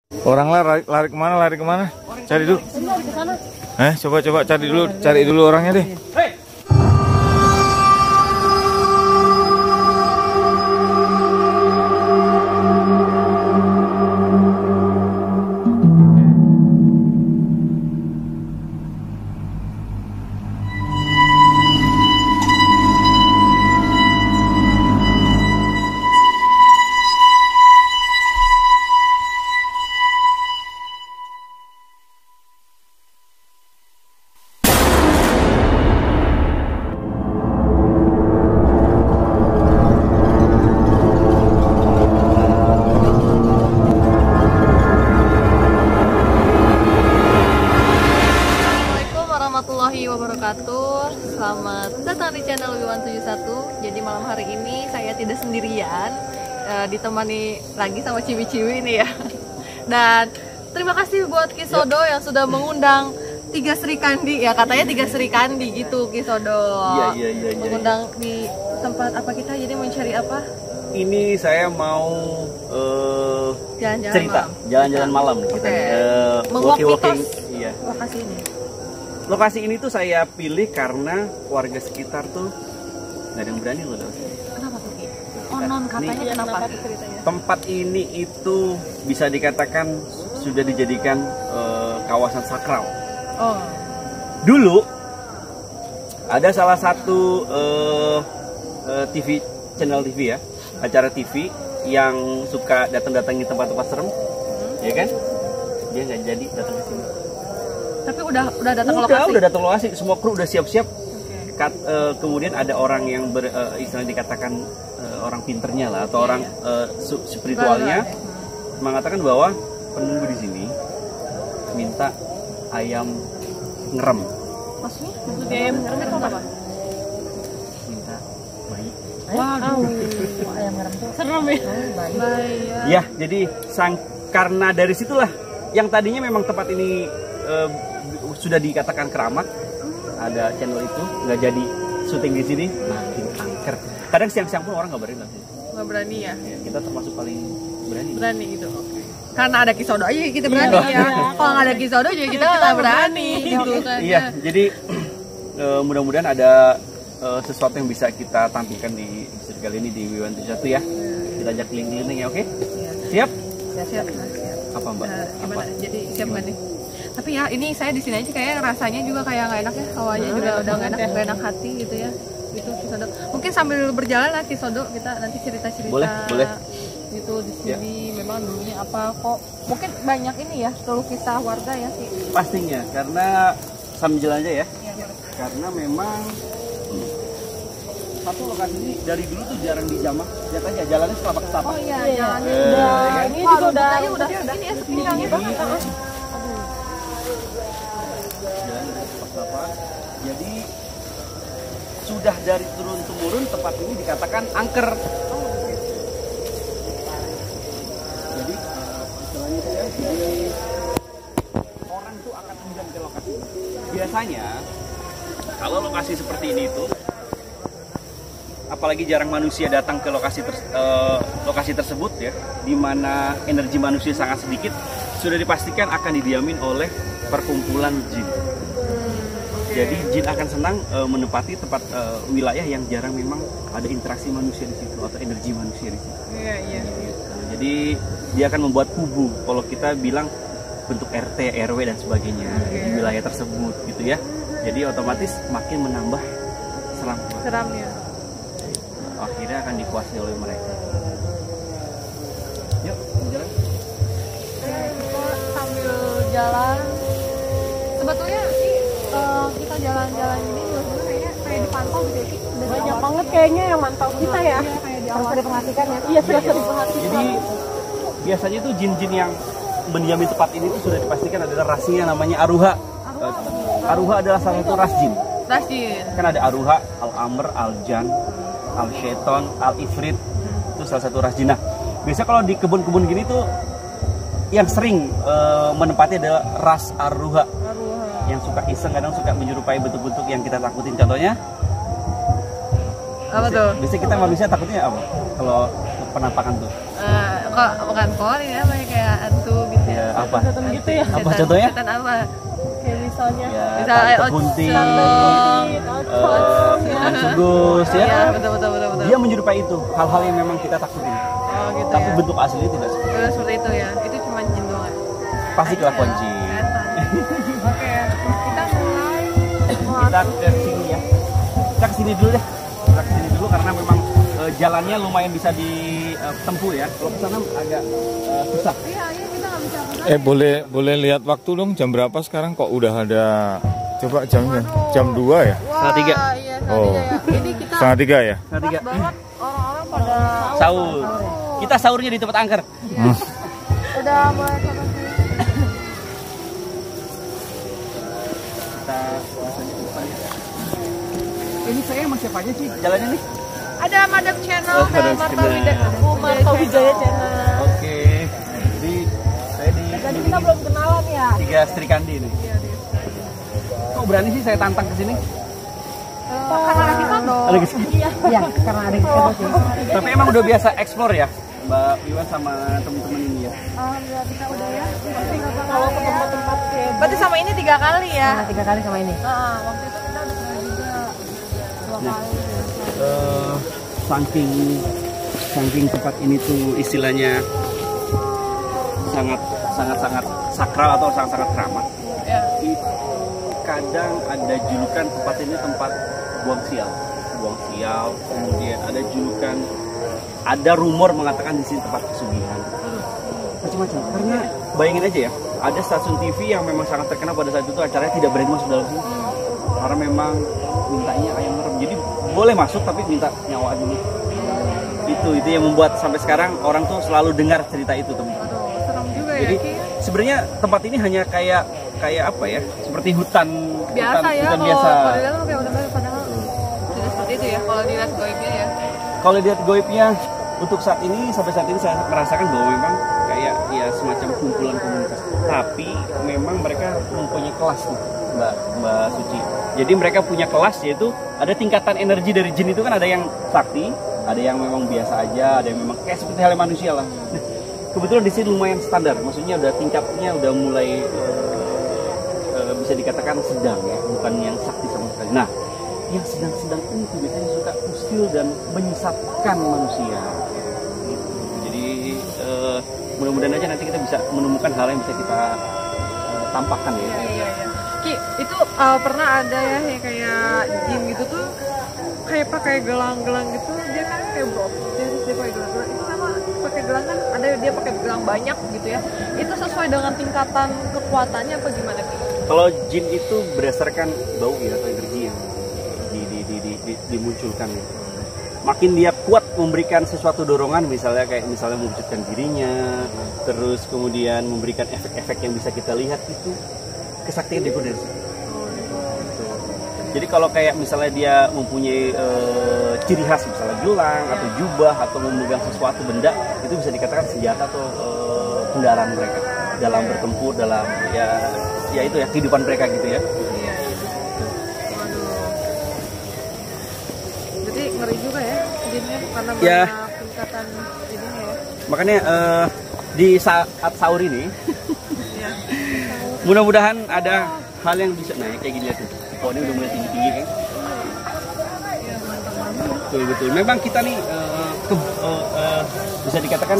Orang lari, lari kemana? Lari kemana? Cari dulu. Coba cari dulu orangnya deh. Warahmatullahi wabarakatuh. Selamat datang di channel Wiwan71. Jadi malam hari ini saya tidak sendirian, ditemani lagi sama ciwi-ciwi nih ya. Dan terima kasih buat Kisodo yang sudah mengundang 3 Sri Kandi. Ya katanya 3 Sri Kandi gitu Kisodo. Iya. Mengundang di tempat apa kita, jadi mencari apa? Ini saya mau Jalan-jalan cerita, malam. jalan-jalan malam kita. Walking. Iya. Lokasi ini. Lokasi ini tuh saya pilih karena warga sekitar tuh nggak ada yang berani loh. Kenapa tuh Ki? Konon katanya kenapa ceritanya? Tempat ini itu bisa dikatakan sudah dijadikan kawasan sakral. Oh. Dulu ada salah satu channel TV ya, acara TV yang suka datang-datangi tempat-tempat serem, ya kan? Dia nggak jadi datang ke sini. Tapi udah datang ke lokasi. Udah datang lokasi, semua kru udah siap-siap. Kemudian ada orang yang istilahnya dikatakan orang pinternya lah atau orang spiritualnya mengatakan bahwa penunggu di sini minta ayam ngerem. Maksudnya ayam ngerem itu apa? Minta bayi. Waduh, ayam ngerem tuh serem ya. Bayi. Ya, jadi karena dari situlah yang tadinya memang tempat ini sudah dikatakan keramat, ada channel itu nggak jadi syuting di sini, makin angker. Kadang siang-siang pun orang nggak berani lah. Nggak berani ya? Kita termasuk paling berani. Berani gitu. Okay. Karena ada Kisodo aja kita berani ya. Kalau nggak ada Kisodo juga kita nggak berani gitu kan. Iya, jadi mudah-mudahan ada sesuatu yang bisa kita tampilkan di episode kali ini di Wiwan71 ya. Kita ajak keliling-keliling ya, oke? Siap? Siap. Apa Mbak? Gimana? Jadi siap nggak nih? Tapi ya ini saya di sini aja kayak rasanya juga kayak nggak enak ya, hawanya juga udah nggak enak hati gitu ya. Itu Kisodo. Mungkin sambil berjalan lah Kisodo kita nanti cerita-cerita. Boleh. Gitu di sini memang dulunya apa kok mungkin banyak ini ya keluh kisah warga ya sih. Pastinya karena sambil jalan aja ya. Karena memang satu lokasi ini dari dulu tuh jarang dijamah. Lihat aja jalannya setapak ke setapak. Oh iya, jalannya udah. Ini juga udah ini ya sepi banget. Jadi sudah dari turun temurun tempat ini dikatakan angker. Jadi istilahnya itu ya, jadi orang tuh akan enggan ke lokasi ini. Biasanya kalau lokasi seperti ini itu, apalagi jarang manusia datang ke lokasi tersebut ya, di mana energi manusia sangat sedikit, sudah dipastikan akan didiamin oleh perkumpulan jin. Jadi jin akan senang menempati tempat wilayah yang jarang memang ada interaksi manusia di situ atau energi manusia di situ. Iya. Jadi dia akan membuat kubu. Kalau kita bilang bentuk RT, RW dan sebagainya di wilayah tersebut gitu ya. Jadi otomatis makin menambah Seramnya. Akhirnya akan dikuasai oleh mereka. Yuk, jalan. Kita sambil jalan. Sebetulnya sih kita jalan-jalan ini kayaknya kayak dipantau gitu ya. Banyak banget kayaknya yang mantau kita ya. Harus diperhatikan ya. Iya, sudah diperhatikan. Jadi biasanya tuh jin-jin yang mendiami tempat ini tuh sudah dipastikan adalah rasnya namanya Aruha. Aruha adalah salah satu ras jin. Ras jin. Kan ada Aruha, Al-Amr, Al-Jan, Al-Shaiton, Al-Ifrit. Itu salah satu ras jin. Nah, biasanya kalau di kebun-kebun gini tuh yang sering menempati adalah ras Aruha. Yang suka iseng, kadang suka menyerupai bentuk-bentuk yang kita takutin. Contohnya apa tuh? Biasanya kita manusia takutnya apa? Kalau penampakan tuh? Kok bukan poli ya, kayak hantu gitu ya. Apa? gitu ya. Apa contohnya? Setan apa? Kayak misalnya Ya, Misalnya Tante Kunti, ya. Sugus ya. Iya, betul. Dia menyerupai itu, hal-hal yang memang kita takutin. Oh, gitu Tapi ya. bentuk aslinya tidak seperti Udah seperti itu ya. Itu cuma jin doang. pasti kelakuan jin. Setan. Oke, kita mulai. Kita ke sini ya. Kita ke sini dulu deh. Kita ke sini dulu karena memang jalannya lumayan bisa ditempuh ya. Kalau ke sana agak susah. Iya, kita nggak bisa. Boleh lihat waktu dong, jam berapa sekarang kok udah ada. Coba jamnya. Jam 2 ya? Wah, 3. iya, Oh. 3 ya. Ini kita 2:30 ya? Nah, 3. banget orang-orang pada Sahur. Kita sahurnya di tempat angker. udah mulai sama Kita biasanya ke depan ya. Ini saya sama siapa aja sih jalannya nih? ada Madam Channel Oh, dan Madam Marta Channel. Wijaya Wijaya Channel. Channel. Oke. Jadi saya di Jadi kita belum kenalan ya. 3 Sri Kandi nih. Kok berani sih saya tantang ke sini? Karena ada kita dong. Ada kesini. Iya, karena ada kita sih. Tapi emang udah biasa explore ya, Mbak Iwan sama teman-teman ini ya. Alhamdulillah kita udah ya. Kalau ke tempat-tempat kayak Berarti sama ini 3 kali ya. 3 kali sama ini. Waktu itu kita udah pernah juga 2 kali. Saking tempat ini tuh istilahnya sangat sakral atau sangat keramat. Ya. Kadang ada julukan tempat ini tempat buang sial, kemudian ada julukan, ada rumor mengatakan di sini tempat pesugihan, macam-macam. Karena bayangin aja ya, ada stasiun TV yang memang sangat terkenal pada saat itu acaranya tidak berani masuk dalam sini, karena memang mintanya ayam merem, jadi boleh masuk tapi minta nyawa dulu. Itu yang membuat sampai sekarang orang tuh selalu dengar cerita itu teman. Aduh, serem juga ya. Jadi Ki. sebenarnya tempat ini hanya kayak apa ya? Seperti hutan Biasa ya. hutan Kalau biasa. dilihat tuh kayak udah padahal tidak seperti itu ya. Kalau dilihat goibnya ya. Kalau lihat goibnya untuk saat ini sampai saat ini saya merasakan bahwa memang kayak ya semacam kumpulan komunitas. Tapi memang mereka mempunyai kelas nih, Mbak Suci. Jadi mereka punya kelas, yaitu ada tingkatan energi dari jin itu kan, ada yang sakti, ada yang memang biasa aja, ada yang memang kayak seperti halnya manusia lah. Kebetulan di sini lumayan standar, maksudnya udah tingkatnya udah mulai bisa dikatakan sedang ya, bukan yang sakti sama sekali. Nah, yang sedang-sedang ini tuh biasanya suka usil dan menyesatkan manusia. Gitu. Jadi mudah-mudahan aja nanti kita bisa menemukan hal yang bisa kita tampakkan ya. Iya. Ki, itu pernah ada ya yang kayak jin gitu tuh kayak pakai gelang-gelang gitu, dia kan kayak dia pakai gelang-gelang itu sama pakai gelang kan ada dia pakai gelang banyak gitu ya, itu sesuai dengan tingkatan kekuatannya apa gimana Ki? Kalau jin itu berdasarkan bau ya atau energi yang dimunculkan. Makin dia kuat memberikan sesuatu dorongan, misalnya mewujudkan dirinya, terus kemudian memberikan efek-efek yang bisa kita lihat, itu kesaktian dia dari situ. Jadi kalau kayak misalnya dia mempunyai ciri khas, misalnya gelang atau jubah atau memegang sesuatu benda, itu bisa dikatakan senjata atau kendaraan mereka dalam bertempur, dalam ya itu ya kehidupan mereka gitu ya. Iya. Waduh. Jadi ngeri juga ya jinnya karena Ya. banyak tingkatan jinnya ya. Makanya di saat sahur ini Iya. mudah-mudahan ada hal yang bisa kayak gini tuh. Oh, ini udah mulai tinggi-tinggi kan? Betul. Memang kita nih bisa dikatakan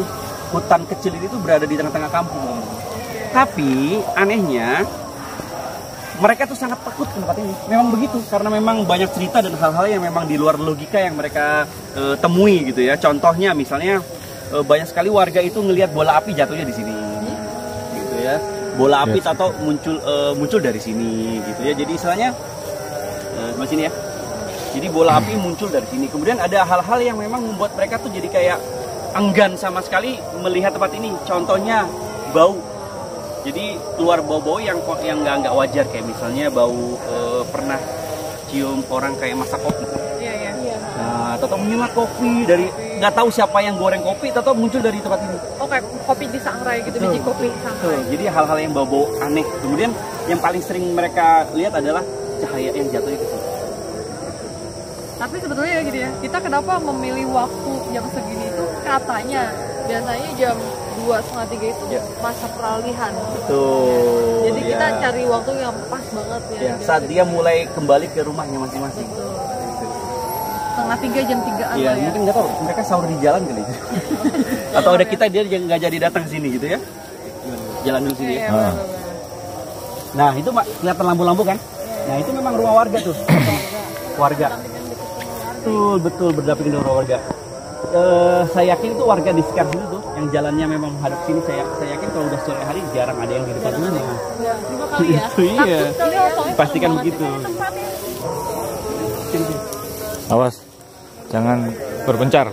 hutan kecil ini tuh berada di tengah-tengah kampung. Tapi anehnya mereka tuh sangat takut ke tempat ini. Memang begitu, karena memang banyak cerita dan hal-hal yang memang di luar logika yang mereka temui gitu ya. Contohnya misalnya banyak sekali warga itu ngelihat bola api jatuhnya di sini, gitu ya. Bola api atau muncul dari sini, gitu ya. Jadi istilahnya di sini ya. Jadi bola api muncul dari sini. Kemudian ada hal-hal yang memang membuat mereka tuh jadi kayak enggan sama sekali melihat tempat ini. Contohnya bau. Jadi keluar bau-bau yang nggak wajar, kayak misalnya bau pernah cium orang kayak masak kopi. Iya. Nah, atau menyengat kopi dari nggak tahu siapa yang goreng kopi, atau muncul dari tempat ini. Oh, kayak kopi disangrai gitu, biji kopi disangrai. Jadi hal-hal yang bau-bau aneh. Kemudian yang paling sering mereka lihat adalah cahaya yang jatuhnya ke sini. Tapi sebetulnya ya gitu ya, kita kenapa memilih waktu jam segini itu katanya biasanya jam 2 2:30 itu Ya. masa peralihan. Betul. Jadi kita ya. cari waktu yang pas banget ya. Ya, saat dia mulai kembali ke rumahnya masing-masing. Betul. 2:30 jam 3-an Iya, lah ya. mungkin nggak tahu mereka sahur di jalan kali. Atau ada kita dia yang nggak jadi datang ke sini gitu ya. Jalan dulu sini ya. Iya, Ah. benar-benar. Nah, itu Mak, kelihatan lampu-lampu kan? Nah, itu memang rumah warga tuh. Warga. Betul, betul berdampingan dengan warga. Saya yakin itu warga di sekitar situ tuh yang jalannya memang hadap sini. Saya yakin kalau udah sore hari jarang ada yang di depan rumah. Ya, 5 kali ya. Itu iya. Takut kali ya, soalnya Pastikan seru banget begitu. ini tempatnya. Sini, sini. Awas, jangan berpencar.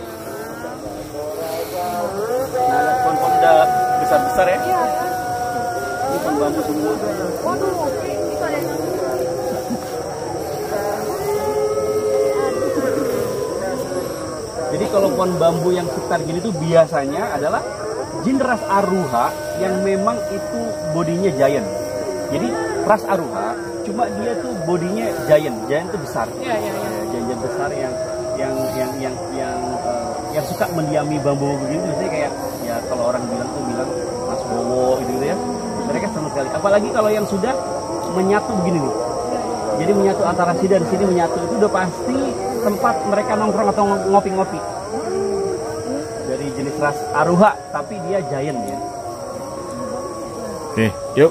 Nah, pohon-pohon udah besar-besar ya. Iya. Ini pohon bambu semua. Waduh, itu ada yang Jadi kalau pohon bambu yang sekitar gini tuh biasanya adalah jin ras aruha yang memang itu bodinya giant. Jadi ras aruha cuma dia tuh bodinya giant. Giant tuh besar. Iya, iya, iya. Giant besar yang suka mendiami bambu begini biasanya kayak ya kalau orang bilang Mas Bowo gitu ya. Mereka sama sekali. Apalagi kalau yang sudah menyatu begini nih. Jadi menyatu antara sini dan sini menyatu itu udah pasti tempat mereka nongkrong atau ngopi-ngopi. Dari jenis ras aruha, tapi dia giant ya. Oke, yuk.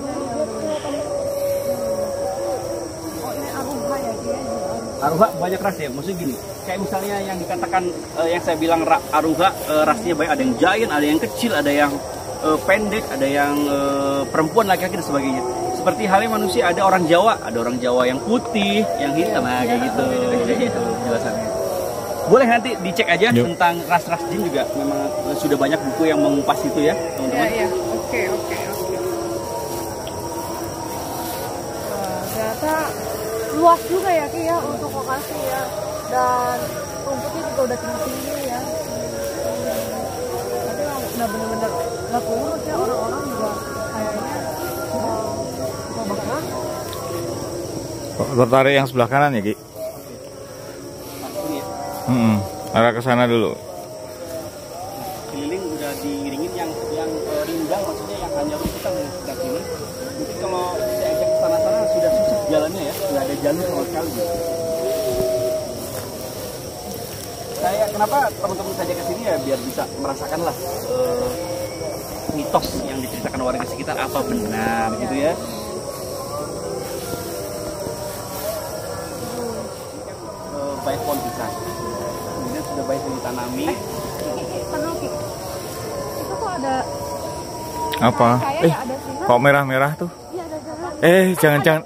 Aruha banyak ras ya, maksudnya gini. Kayak misalnya yang dikatakan yang saya bilang aruha rasnya banyak, ada yang giant, ada yang kecil, ada yang pendek, ada yang perempuan, laki-laki dan sebagainya. Seperti halnya manusia, ada orang Jawa yang putih, yang hitam, nah kayak gitu. Gitu penjelasannya. Boleh nanti dicek aja Yuk. tentang ras-ras jin juga. Memang sudah banyak buku yang mengupas itu ya, Iya, teman-teman. iya. Oke. Wah, ternyata luas juga ya Ki ya untuk lokasi ya. Dan rumputnya juga udah tinggi-tinggi ya. Tapi udah bener-bener gak kurus ya, orang-orang juga kayaknya mau makan. Kok tertarik yang sebelah kanan ya, Ki? Pasti ya. Arah ke sana dulu. Keliling udah diiringin yang rindang, maksudnya yang hanya rumputan yang sekitar sini. Mungkin kalau saya ajak ke sana-sana sudah susah jalannya ya, nggak ada jalur sama sekali. Kenapa teman-teman saja ke sini ya biar bisa merasakanlah mitos yang diceritakan warga sekitar apa benar gitu ya. Baik pohon pisang, kemudian sudah baik yang ditanami. Penuh itu kok ada Apa? kayak ya ada sih. Kok merah-merah tuh? Iya ada jalan. Jangan-jangan.